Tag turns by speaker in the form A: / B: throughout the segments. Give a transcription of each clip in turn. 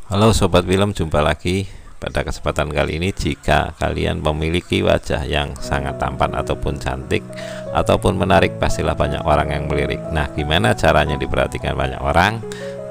A: Halo Sobat Film, jumpa lagi. Pada kesempatan kali ini, jika kalian memiliki wajah yang sangat tampan ataupun cantik ataupun menarik, pastilah banyak orang yang melirik. Nah, gimana caranya diperhatikan banyak orang?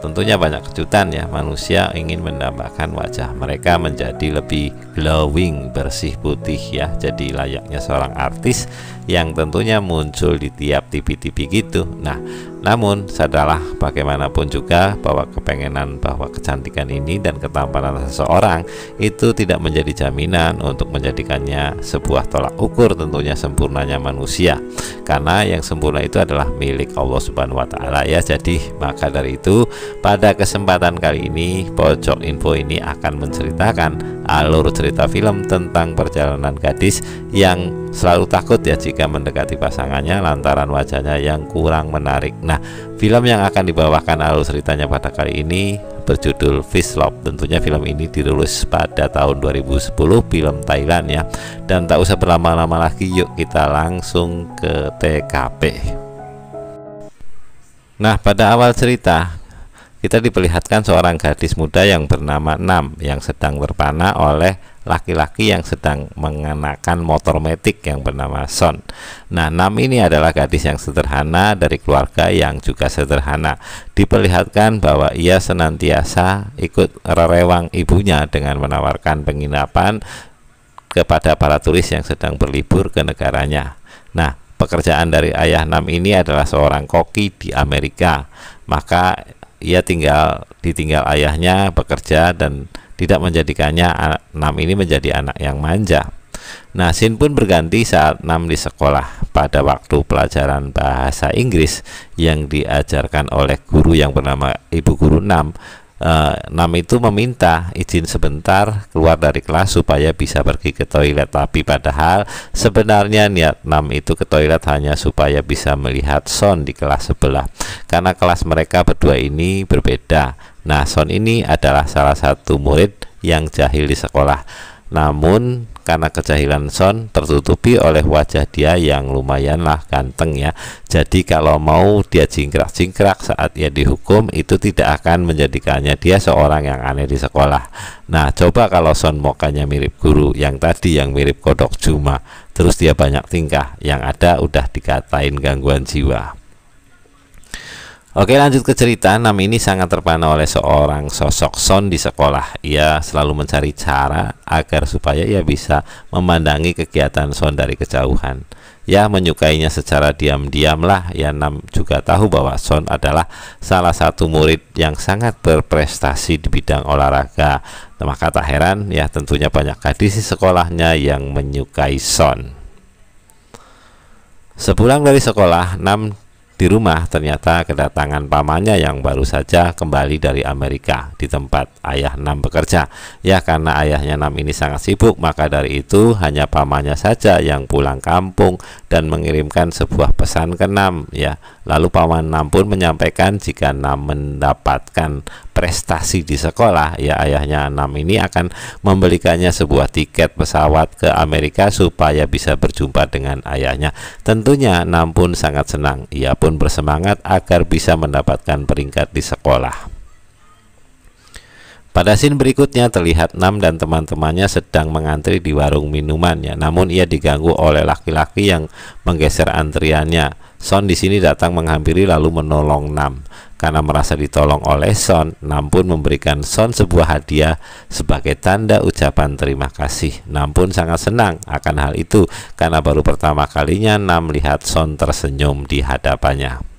A: Tentunya banyak kejutan ya. Manusia ingin menambahkan wajah mereka menjadi lebih glowing, bersih putih ya. Jadi layaknya seorang artis yang tentunya muncul di tiap TV-TV gitu. Nah, namun sadarlah bagaimanapun juga bahwa kepengenan bahwa kecantikan ini dan ketampanan seseorang itu tidak menjadi jaminan untuk menjadikannya sebuah tolak ukur tentunya sempurnanya manusia. Karena yang sempurna itu adalah milik Allah Subhanahu wa taala ya. Jadi maka dari itu pada kesempatan kali ini Pojok Info ini akan menceritakan alur cerita film tentang perjalanan gadis yang selalu takut ya jika mendekati pasangannya lantaran wajahnya yang kurang menarik. Nah, film yang akan dibawakan alur ceritanya pada kali ini berjudul Fish Love. Tentunya film ini dirilis pada tahun 2010, film Thailand ya. Dan tak usah berlama-lama lagi, yuk kita langsung ke TKP. Nah, pada awal cerita kita diperlihatkan seorang gadis muda yang bernama Nam yang sedang terpana oleh laki-laki yang sedang mengenakan motor metik yang bernama Son. Nah, Nam ini adalah gadis yang sederhana dari keluarga yang juga sederhana. Diperlihatkan bahwa ia senantiasa ikut rewang ibunya dengan menawarkan penginapan kepada para turis yang sedang berlibur ke negaranya. Nah, pekerjaan dari ayah Nam ini adalah seorang koki di Amerika. Maka ia ditinggal ayahnya bekerja dan tidak menjadikannya Nam ini menjadi anak yang manja. Nah, scene pun berganti saat Nam di sekolah pada waktu pelajaran bahasa Inggris yang diajarkan oleh guru yang bernama Ibu Guru Nam. Nam itu meminta izin sebentar keluar dari kelas supaya bisa pergi ke toilet, tapi padahal sebenarnya niat Nam itu ke toilet hanya supaya bisa melihat Son di kelas sebelah, karena kelas mereka berdua ini berbeda. Nah, Son ini adalah salah satu murid yang jahil di sekolah, namun karena kejahilan Son tertutupi oleh wajah dia yang lumayanlah ganteng ya. Jadi kalau mau dia jingkrak-jingkrak saat ia dihukum, itu tidak akan menjadikannya dia seorang yang aneh di sekolah. Nah, coba kalau Son mukanya mirip guru yang tadi yang mirip kodok Juma, terus dia banyak tingkah, yang ada udah dikatain gangguan jiwa. Oke, lanjut ke cerita. Nam ini sangat terpana oleh seorang sosok Son di sekolah. Ia selalu mencari cara agar supaya ia bisa memandangi kegiatan Son dari kejauhan. Ya, menyukainya secara diam-diam lah. Ya, Nam juga tahu bahwa Son adalah salah satu murid yang sangat berprestasi di bidang olahraga. Maka tak heran ya, tentunya banyak gadis di sekolahnya yang menyukai Son. Sepulang dari sekolah, Nam di rumah ternyata kedatangan pamannya yang baru saja kembali dari Amerika di tempat ayah Nam bekerja. Ya, karena ayahnya Nam ini sangat sibuk, maka dari itu hanya pamannya saja yang pulang kampung dan mengirimkan sebuah pesan ke Nam ya. Lalu paman Nam pun menyampaikan jika Nam mendapatkan prestasi di sekolah, ya ayahnya Nam ini akan membelikannya sebuah tiket pesawat ke Amerika supaya bisa berjumpa dengan ayahnya. Tentunya Nam pun sangat senang. Ia pun bersemangat agar bisa mendapatkan peringkat di sekolah. Pada scene berikutnya terlihat Nam dan teman-temannya sedang mengantri di warung minuman ya. Namun ia diganggu oleh laki-laki yang menggeser antriannya. Son di sini datang menghampiri lalu menolong Nam. Karena merasa ditolong oleh Son, Nam pun memberikan Son sebuah hadiah sebagai tanda ucapan terima kasih. Nam pun sangat senang akan hal itu karena baru pertama kalinya Nam melihat Son tersenyum di hadapannya.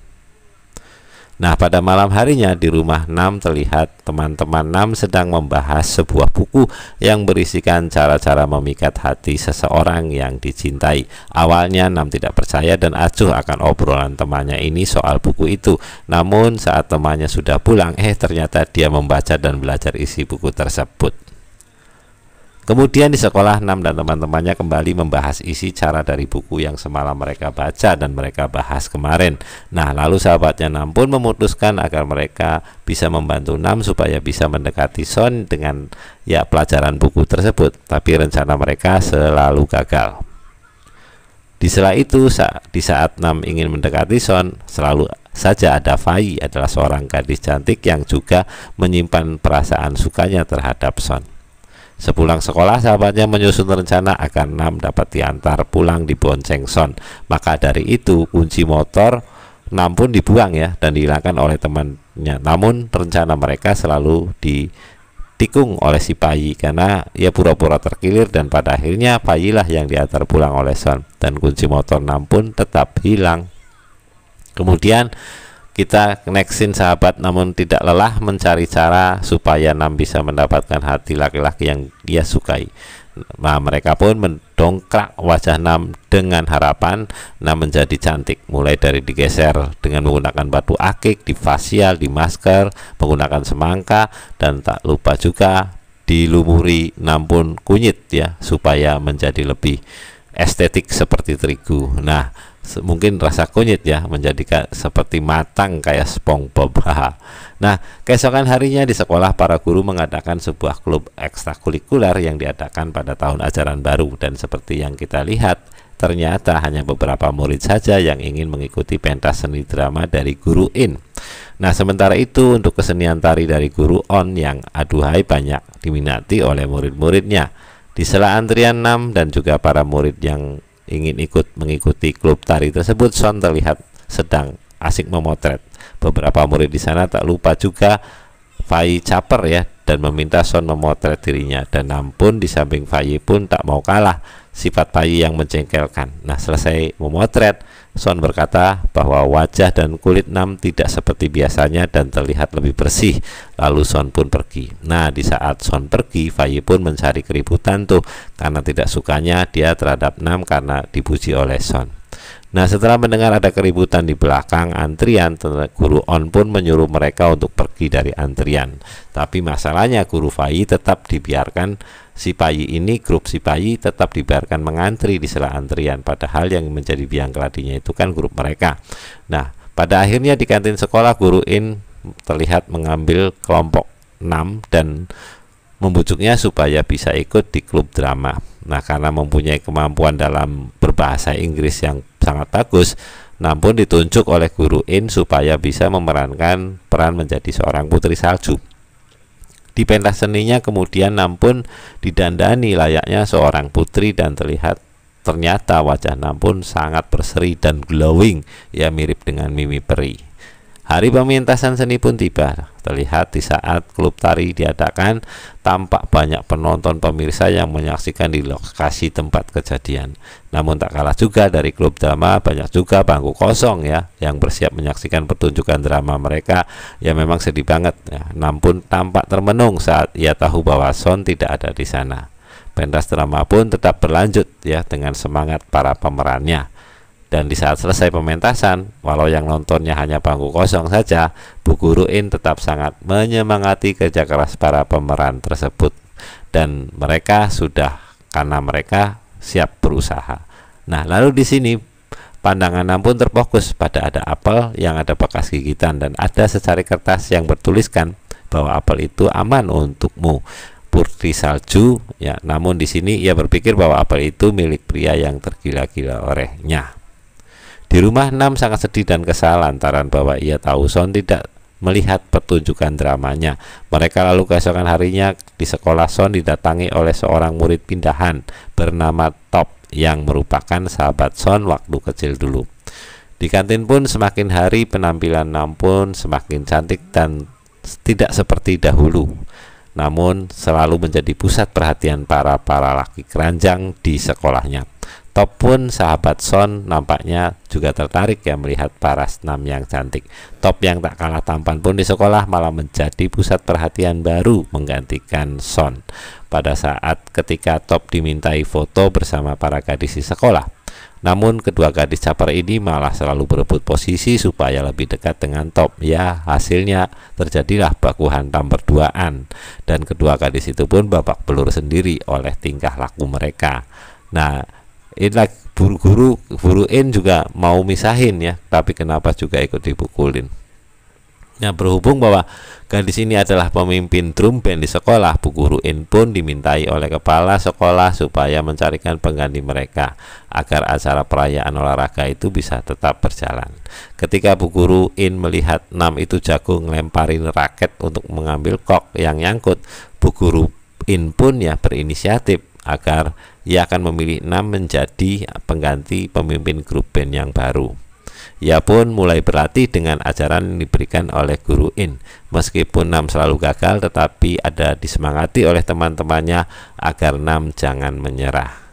A: Nah, pada malam harinya di rumah Nam terlihat teman-teman Nam sedang membahas sebuah buku yang berisikan cara-cara memikat hati seseorang yang dicintai. Awalnya Nam tidak percaya dan acuh akan obrolan temannya ini soal buku itu. Namun saat temannya sudah pulang, ternyata dia membaca dan belajar isi buku tersebut. Kemudian di sekolah, Nam dan teman-temannya kembali membahas isi cara dari buku yang semalam mereka baca dan mereka bahas kemarin. Nah, lalu sahabatnya Nam pun memutuskan agar mereka bisa membantu Nam supaya bisa mendekati Son dengan ya pelajaran buku tersebut. Tapi rencana mereka selalu gagal. Di sela itu, di saat Nam ingin mendekati Son, selalu saja ada Fai, adalah seorang gadis cantik yang juga menyimpan perasaan sukanya terhadap Son. Sepulang sekolah, sahabatnya menyusun rencana agar Nam dapat diantar pulang dibonceng Son. Maka dari itu kunci motor Nam pun dibuang ya dan dihilangkan oleh temannya. Namun rencana mereka selalu ditikung oleh si Pai karena ia pura-pura terkilir, dan pada akhirnya Pai lah yang diantar pulang oleh Son dan kunci motor Nam pun tetap hilang. Kemudian kita nextin sahabat, namun tidak lelah mencari cara supaya Nam bisa mendapatkan hati laki-laki yang dia sukai. Nah, mereka pun mendongkrak wajah Nam dengan harapan Nam menjadi cantik, mulai dari digeser dengan menggunakan batu akik, di fasial, di masker, menggunakan semangka, dan tak lupa juga dilumuri Nam pun kunyit ya, supaya menjadi lebih estetik seperti terigu. Nah, mungkin rasa kunyit ya menjadi seperti matang kayak SpongeBob. Nah, keesokan harinya di sekolah para guru mengadakan sebuah klub ekstrakurikuler yang diadakan pada tahun ajaran baru, dan seperti yang kita lihat ternyata hanya beberapa murid saja yang ingin mengikuti pentas seni drama dari guru In. Nah, sementara itu untuk kesenian tari dari guru On yang aduhai banyak diminati oleh murid-muridnya. Di sela antrian Nam dan juga para murid yang ingin mengikuti klub tari tersebut, Son terlihat sedang asik memotret. Beberapa murid di sana tak lupa juga Fai caper ya dan meminta Son memotret dirinya, dan Nam pun di samping Fai pun tak mau kalah sifat Fai yang menjengkelkan. Nah, selesai memotret, Son berkata bahwa wajah dan kulit Nam tidak seperti biasanya dan terlihat lebih bersih. Lalu Son pun pergi. Nah, di saat Son pergi, Fai pun mencari keributan tuh karena tidak sukanya dia terhadap Nam karena dipuji oleh Son. Nah, setelah mendengar ada keributan di belakang antrian, guru On pun menyuruh mereka untuk pergi dari antrian. Tapi masalahnya guru Fai tetap dibiarkan grup si Pai tetap dibiarkan mengantri di sela antrian, padahal yang menjadi biang keladinya itu kan grup mereka. Nah, pada akhirnya di kantin sekolah, guru In terlihat mengambil kelompok 6 dan membujuknya supaya bisa ikut di klub drama. Nah, karena mempunyai kemampuan dalam berbahasa Inggris yang sangat bagus, namun ditunjuk oleh guru In supaya bisa memerankan peran menjadi seorang putri salju. Di pentas seninya kemudian Nam pun didandani layaknya seorang putri, dan ternyata wajah Nam pun sangat berseri dan glowing, ya mirip dengan Mimi Peri. Hari pementasan seni pun tiba. Terlihat di saat klub tari diadakan, tampak banyak penonton pemirsa yang menyaksikan di lokasi tempat kejadian. Namun tak kalah juga dari klub drama, banyak juga bangku kosong ya yang bersiap menyaksikan pertunjukan drama mereka. Ya memang sedih banget ya. Namun tampak termenung saat ia tahu bahwa Son tidak ada di sana. Pentas drama pun tetap berlanjut ya dengan semangat para pemerannya. Dan di saat selesai pementasan, walau yang nontonnya hanya bangku kosong saja, Bu Guru In tetap sangat menyemangati kerja keras para pemeran tersebut, dan mereka karena mereka siap berusaha. Nah, lalu di sini pandangan Nam pun terfokus pada ada apel yang ada bekas gigitan, dan ada secari kertas yang bertuliskan bahwa apel itu aman untukmu, putri salju ya. Namun di sini ia berpikir bahwa apel itu milik pria yang tergila-gila olehnya. Di rumah, Nam sangat sedih dan kesal lantaran bahwa ia tahu Son tidak melihat pertunjukan dramanya. Mereka lalu keesokan harinya di sekolah, Son didatangi oleh seorang murid pindahan bernama Top yang merupakan sahabat Son waktu kecil dulu. Di kantin pun semakin hari penampilan Nam pun semakin cantik dan tidak seperti dahulu, namun selalu menjadi pusat perhatian para laki keranjang di sekolahnya. Top pun sahabat Son nampaknya juga tertarik ya melihat paras Nam yang cantik. Top yang tak kalah tampan pun di sekolah malah menjadi pusat perhatian baru menggantikan Son. Pada saat ketika Top dimintai foto bersama para gadis di sekolah, namun kedua gadis caper ini malah selalu berebut posisi supaya lebih dekat dengan Top. Ya, hasilnya terjadilah baku hantam berduaan, dan kedua gadis itu pun babak belur sendiri oleh tingkah laku mereka. Nah, inilah guru In juga mau misahin ya, tapi kenapa juga ikut dipukulin. Nah, berhubung bahwa gadis ini adalah pemimpin drum band di sekolah, Bu Guru In pun dimintai oleh kepala sekolah supaya mencarikan pengganti mereka agar acara perayaan olahraga itu bisa tetap berjalan. Ketika Bu Guru In melihat Nam itu jago ngelemparin raket untuk mengambil kok yang nyangkut, Bu Guru In pun ya berinisiatif agar ia akan memilih Nam menjadi pengganti pemimpin grup band yang baru. Ia pun mulai berlatih dengan ajaran yang diberikan oleh Guru In. Meskipun Nam selalu gagal, tetapi ada disemangati oleh teman-temannya agar Nam jangan menyerah.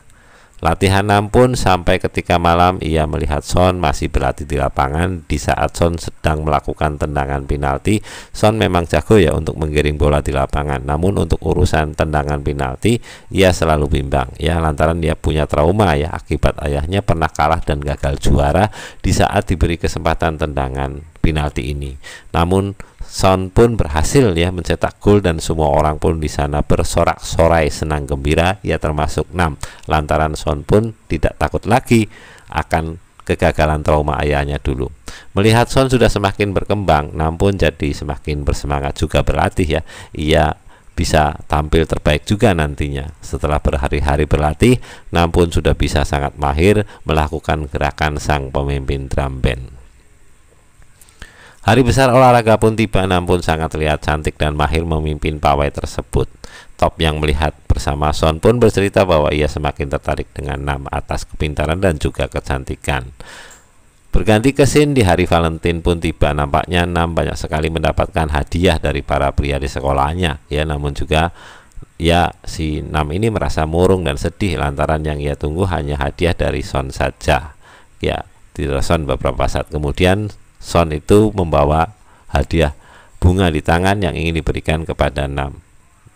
A: Latihan Nam pun sampai ketika malam ia melihat Son masih berlatih di lapangan. Di saat Son sedang melakukan tendangan penalti, Son memang jago ya untuk menggiring bola di lapangan. Namun untuk urusan tendangan penalti ia selalu bimbang ya, lantaran dia punya trauma ya akibat ayahnya pernah kalah dan gagal juara di saat diberi kesempatan tendangan penalti ini. Namun Son pun berhasil ya mencetak gol dan semua orang pun di sana bersorak-sorai senang gembira, ya termasuk Nam, lantaran Son pun tidak takut lagi akan kegagalan trauma ayahnya dulu. Melihat Son sudah semakin berkembang, Nam pun jadi semakin bersemangat juga berlatih ya. Ia bisa tampil terbaik juga nantinya. Setelah berhari-hari berlatih, Nam pun sudah bisa sangat mahir melakukan gerakan sang pemimpin drum band. Hari besar olahraga pun tiba, Nam pun sangat terlihat cantik dan mahir memimpin pawai tersebut. Top yang melihat bersama Son pun bercerita bahwa ia semakin tertarik dengan Nam atas kepintaran dan juga kecantikan. Berganti ke scene di hari Valentine pun tiba. Nampaknya Nam banyak sekali mendapatkan hadiah dari para pria di sekolahnya ya, namun juga ya si Nam ini merasa murung dan sedih lantaran yang ia tunggu hanya hadiah dari Son saja. Ya, tidak. Son beberapa saat kemudian Son itu membawa hadiah bunga di tangan yang ingin diberikan kepada Nam.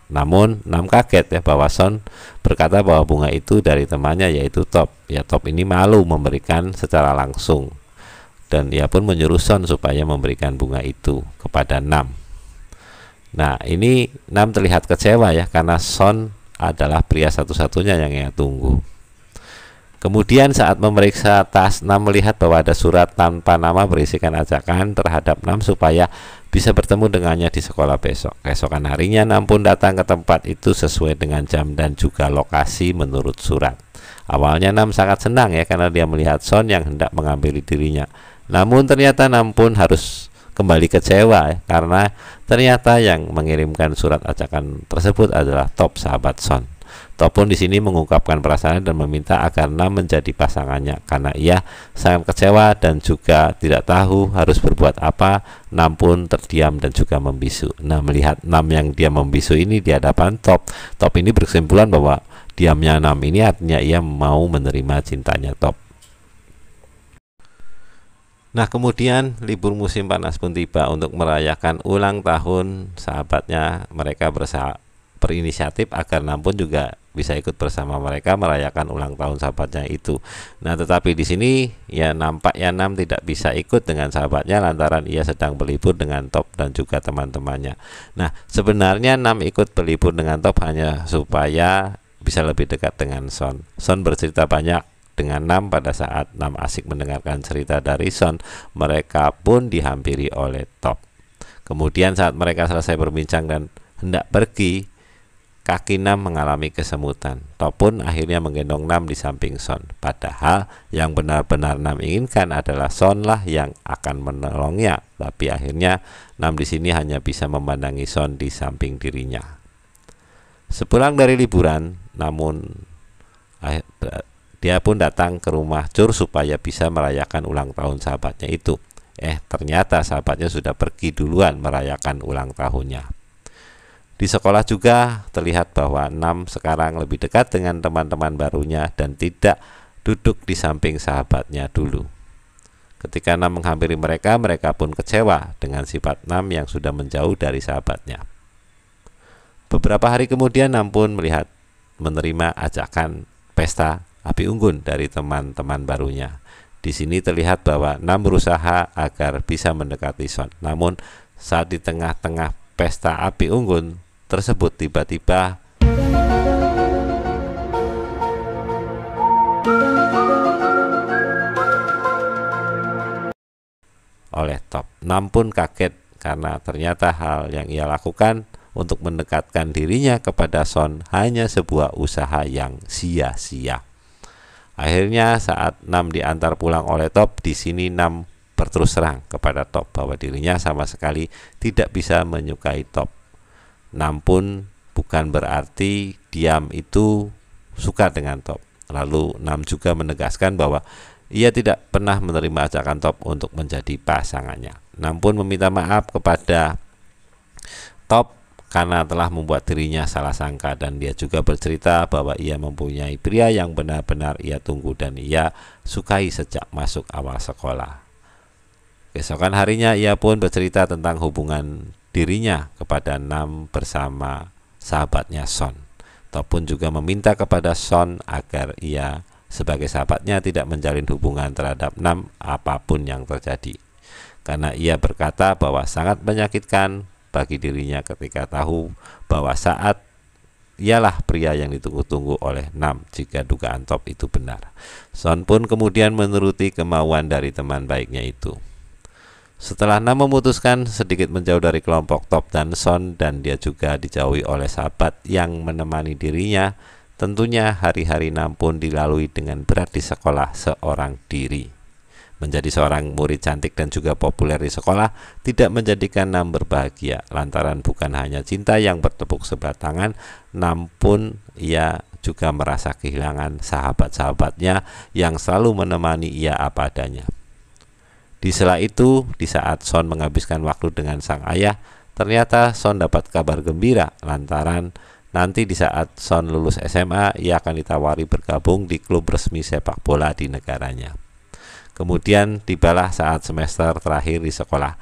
A: Namun Nam kaget ya bahwa Son berkata bahwa bunga itu dari temannya yaitu Top. Ya, Top ini malu memberikan secara langsung dan ia pun menyuruh Son supaya memberikan bunga itu kepada Nam. Nah, ini Nam terlihat kecewa ya karena Son adalah pria satu-satunya yang ia tunggu. Kemudian saat memeriksa tas, Nam melihat bahwa ada surat tanpa nama berisikan ajakan terhadap Nam supaya bisa bertemu dengannya di sekolah besok. Keesokan harinya Nam pun datang ke tempat itu sesuai dengan jam dan juga lokasi menurut surat. Awalnya Nam sangat senang ya karena dia melihat Son yang hendak menghampiri dirinya. Namun ternyata Nam pun harus kembali kecewa ya, karena ternyata yang mengirimkan surat ajakan tersebut adalah Top, sahabat Son. Top pun di sini mengungkapkan perasaan dan meminta agar Nam menjadi pasangannya karena ia sangat kecewa dan juga tidak tahu harus berbuat apa. Nam pun terdiam dan juga membisu. Nah, melihat Nam yang dia membisu ini di hadapan Top, Top ini berkesimpulan bahwa diamnya Nam ini artinya ia mau menerima cintanya Top. Nah, kemudian libur musim panas pun tiba. Untuk merayakan ulang tahun sahabatnya, mereka berinisiatif agar Nam pun juga bisa ikut bersama mereka merayakan ulang tahun sahabatnya itu. Nah, tetapi di sini ya nampaknya Nam tidak bisa ikut dengan sahabatnya lantaran ia sedang berlibur dengan Top dan juga teman-temannya. Nah, sebenarnya Nam ikut berlibur dengan Top hanya supaya bisa lebih dekat dengan Son. Son bercerita banyak dengan Nam. Pada saat Nam asik mendengarkan cerita dari Son, mereka pun dihampiri oleh Top. Kemudian saat mereka selesai berbincang dan hendak pergi, kaki Nam mengalami kesemutan. Top pun akhirnya menggendong Nam di samping Son. Padahal yang benar-benar Nam inginkan adalah Son lah yang akan menolongnya. Tapi akhirnya Nam di sini hanya bisa memandangi Son di samping dirinya. Sepulang dari liburan, namun dia pun datang ke rumah Cur supaya bisa merayakan ulang tahun sahabatnya itu. Ternyata sahabatnya sudah pergi duluan merayakan ulang tahunnya. Di sekolah juga terlihat bahwa Nam sekarang lebih dekat dengan teman-teman barunya dan tidak duduk di samping sahabatnya dulu. Ketika Nam menghampiri mereka, mereka pun kecewa dengan sifat Nam yang sudah menjauh dari sahabatnya. Beberapa hari kemudian Nam pun menerima ajakan pesta api unggun dari teman-teman barunya. Di sini terlihat bahwa Nam berusaha agar bisa mendekati Son. Namun saat di tengah-tengah pesta api unggun tersebut tiba-tiba oleh Top. Nam pun kaget karena ternyata hal yang ia lakukan untuk mendekatkan dirinya kepada Son hanya sebuah usaha yang sia-sia. Akhirnya saat Nam diantar pulang oleh Top, di sini Nam berterus terang kepada Top bahwa dirinya sama sekali tidak bisa menyukai Top. Nam pun bukan berarti diam itu suka dengan Top. Lalu Nam juga menegaskan bahwa ia tidak pernah menerima ajakan Top untuk menjadi pasangannya. Nam pun meminta maaf kepada Top karena telah membuat dirinya salah sangka, dan dia juga bercerita bahwa ia mempunyai pria yang benar-benar ia tunggu dan ia sukai sejak masuk awal sekolah. Keesokan harinya ia pun bercerita tentang hubungan dirinya kepada Nam bersama sahabatnya Son. Top pun juga meminta kepada Son agar ia sebagai sahabatnya tidak menjalin hubungan terhadap Nam apapun yang terjadi, karena ia berkata bahwa sangat menyakitkan bagi dirinya ketika tahu bahwa saat ialah pria yang ditunggu-tunggu oleh Nam jika dugaan Top itu benar. Son pun kemudian menuruti kemauan dari teman baiknya itu. Setelah Nam memutuskan sedikit menjauh dari kelompok Top dan Son, dan dia juga dijauhi oleh sahabat yang menemani dirinya, tentunya hari-hari Nam pun dilalui dengan berat di sekolah seorang diri. Menjadi seorang murid cantik dan juga populer di sekolah tidak menjadikan Nam berbahagia, lantaran bukan hanya cinta yang bertepuk sebelah tangan, Nam pun ia juga merasa kehilangan sahabat-sahabatnya yang selalu menemani ia apa adanya. Di sela itu, di saat Son menghabiskan waktu dengan sang ayah, ternyata Son dapat kabar gembira lantaran nanti di saat Son lulus SMA, ia akan ditawari bergabung di klub resmi sepak bola di negaranya. Kemudian tibalah saat semester terakhir di sekolah,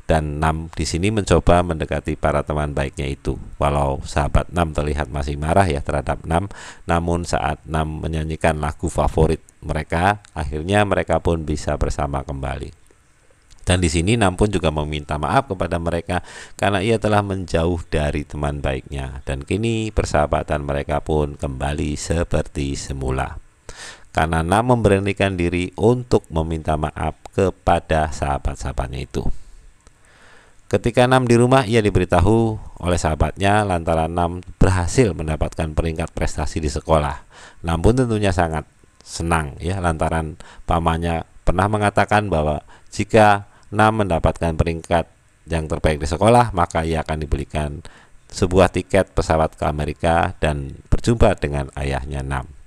A: dan Nam di sini mencoba mendekati para teman baiknya itu. Walau sahabat Nam terlihat masih marah ya terhadap Nam, namun saat Nam menyanyikan lagu favorit mereka, akhirnya mereka pun bisa bersama kembali. Dan di sini Nam pun juga meminta maaf kepada mereka karena ia telah menjauh dari teman baiknya, dan kini persahabatan mereka pun kembali seperti semula. Karena Nam memberanikan diri untuk meminta maaf kepada sahabat-sahabatnya itu. Ketika Nam di rumah, ia diberitahu oleh sahabatnya lantaran Nam berhasil mendapatkan peringkat prestasi di sekolah. Nam pun tentunya sangat senang ya, lantaran pamannya pernah mengatakan bahwa jika Nam mendapatkan peringkat yang terbaik di sekolah, maka ia akan dibelikan sebuah tiket pesawat ke Amerika dan berjumpa dengan ayahnya Nam.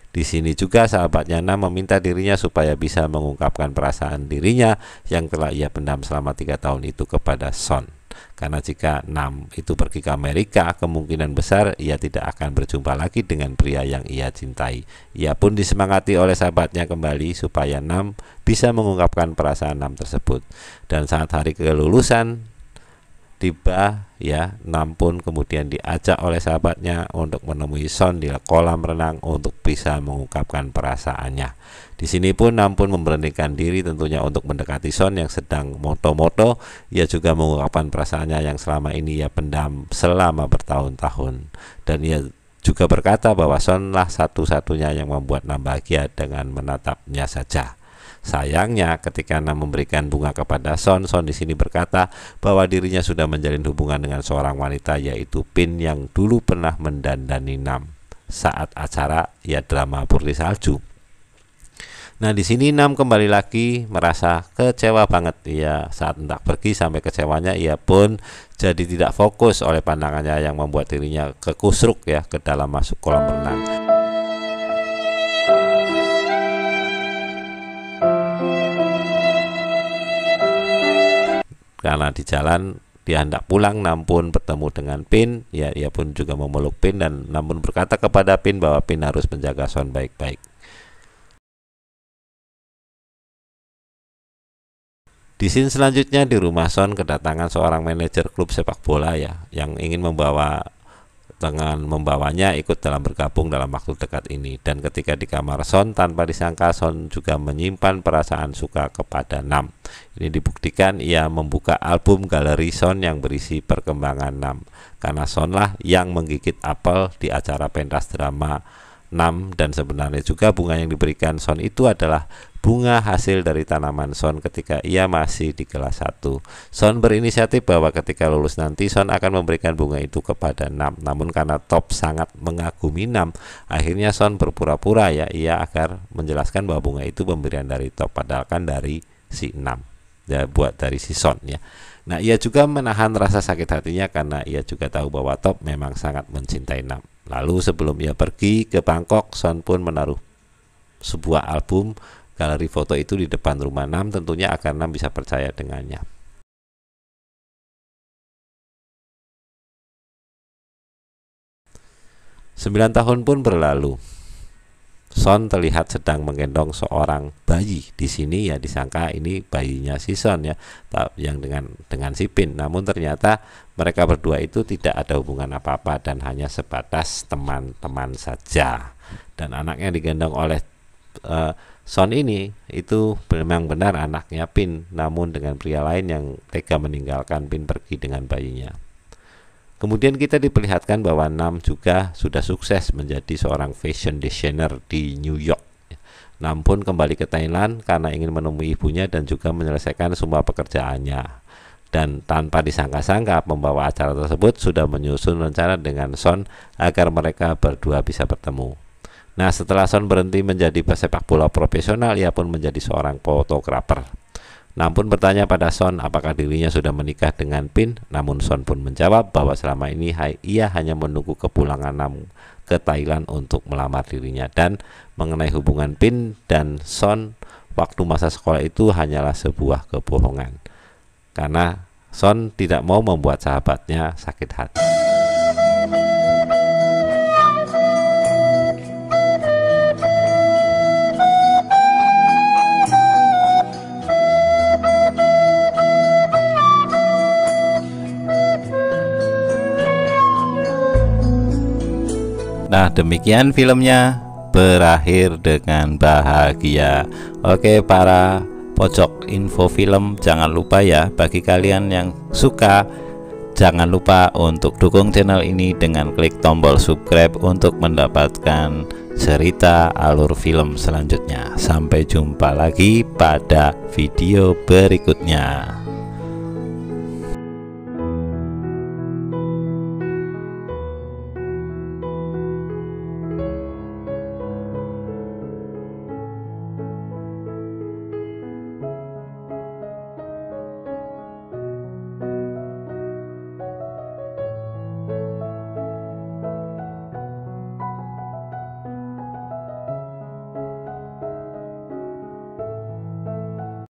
A: Di sini juga sahabatnya Nam meminta dirinya supaya bisa mengungkapkan perasaan dirinya yang telah ia pendam selama 3 tahun itu kepada Son. Karena jika Nam itu pergi ke Amerika, kemungkinan besar ia tidak akan berjumpa lagi dengan pria yang ia cintai. Ia pun disemangati oleh sahabatnya kembali supaya Nam bisa mengungkapkan perasaan Nam tersebut. Dan saat hari kelulusan tiba ya, Nam pun kemudian diajak oleh sahabatnya untuk menemui Son di kolam renang untuk bisa mengungkapkan perasaannya. Di sini pun Nam pun memberanikan diri tentunya untuk mendekati Son yang sedang moto-moto. Ia juga mengungkapkan perasaannya yang selama ini ia pendam selama bertahun-tahun, dan ia juga berkata bahwa Sonlah satu-satunya yang membuat Nam bahagia dengan menatapnya saja. Sayangnya ketika Nam memberikan bunga kepada Son di sini berkata bahwa dirinya sudah menjalin hubungan dengan seorang wanita, yaitu Pin, yang dulu pernah mendandani Nam saat acara ya drama Putri Salju. Nah, di sini Nam kembali lagi merasa kecewa banget. Ia saat hendak pergi, sampai kecewanya ia pun jadi tidak fokus oleh pandangannya yang membuat dirinya kekusruk ya ke dalam masuk kolam renang. Karena di jalan dia hendak pulang, Nam pun bertemu dengan Pin. Ya, ia pun juga memeluk Pin, dan Nam pun berkata kepada Pin bahwa Pin harus menjaga Son baik-baik. Di scene selanjutnya di rumah Son kedatangan seorang manajer klub sepak bola ya, yang ingin membawanya ikut dalam bergabung dalam waktu dekat ini. Dan ketika di kamar Son, tanpa disangka Son juga menyimpan perasaan suka kepada Nam. Ini dibuktikan ia membuka album galeri Son yang berisi perkembangan Nam, karena Sonlah yang menggigit apel di acara pentas drama Nam, dan sebenarnya juga bunga yang diberikan Son itu adalah bunga hasil dari tanaman Son ketika ia masih di kelas 1. Son berinisiatif bahwa ketika lulus nanti Son akan memberikan bunga itu kepada Nam. Namun karena Top sangat mengagumi Nam, akhirnya Son berpura-pura ia agar menjelaskan bahwa bunga itu pemberian dari Top, padahal kan dari si Nam, ya, buat dari si Son ya. Nah, ia juga menahan rasa sakit hatinya karena ia juga tahu bahwa Top memang sangat mencintai Nam. Lalu sebelum ia pergi ke Bangkok, Son pun menaruh sebuah album galeri foto itu di depan rumah Nam, tentunya agar Nam bisa percaya dengannya. 9 tahun pun berlalu. Son terlihat sedang menggendong seorang bayi. Di sini ya disangka ini bayinya si Son ya, yang dengan si Pin. Namun ternyata mereka berdua itu tidak ada hubungan apa-apa dan hanya sebatas teman-teman saja. Dan anak yang digendong oleh Son ini itu memang benar anaknya Pin, namun dengan pria lain yang tega meninggalkan Pin pergi dengan bayinya. Kemudian kita diperlihatkan bahwa Nam juga sudah sukses menjadi seorang fashion designer di New York. Nam pun kembali ke Thailand karena ingin menemui ibunya dan juga menyelesaikan semua pekerjaannya. Dan tanpa disangka-sangka, pembawa acara tersebut sudah menyusun rencana dengan Son agar mereka berdua bisa bertemu. Nah, setelah Son berhenti menjadi pesepak bola profesional, ia pun menjadi seorang fotografer. Nam pun bertanya pada Son apakah dirinya sudah menikah dengan Pin, namun Son pun menjawab bahwa selama ini ia hanya menunggu kepulangan Nam ke Thailand untuk melamar dirinya. Dan mengenai hubungan Pin dan Son waktu masa sekolah itu hanyalah sebuah kebohongan, karena Son tidak mau membuat sahabatnya sakit hati.
B: Nah, demikian filmnya berakhir dengan bahagia. Oke, para pojok info film, jangan lupa ya, bagi kalian yang suka, jangan lupa untuk dukung channel ini dengan klik tombol subscribe untuk mendapatkan cerita alur film selanjutnya. Sampai jumpa lagi pada video berikutnya.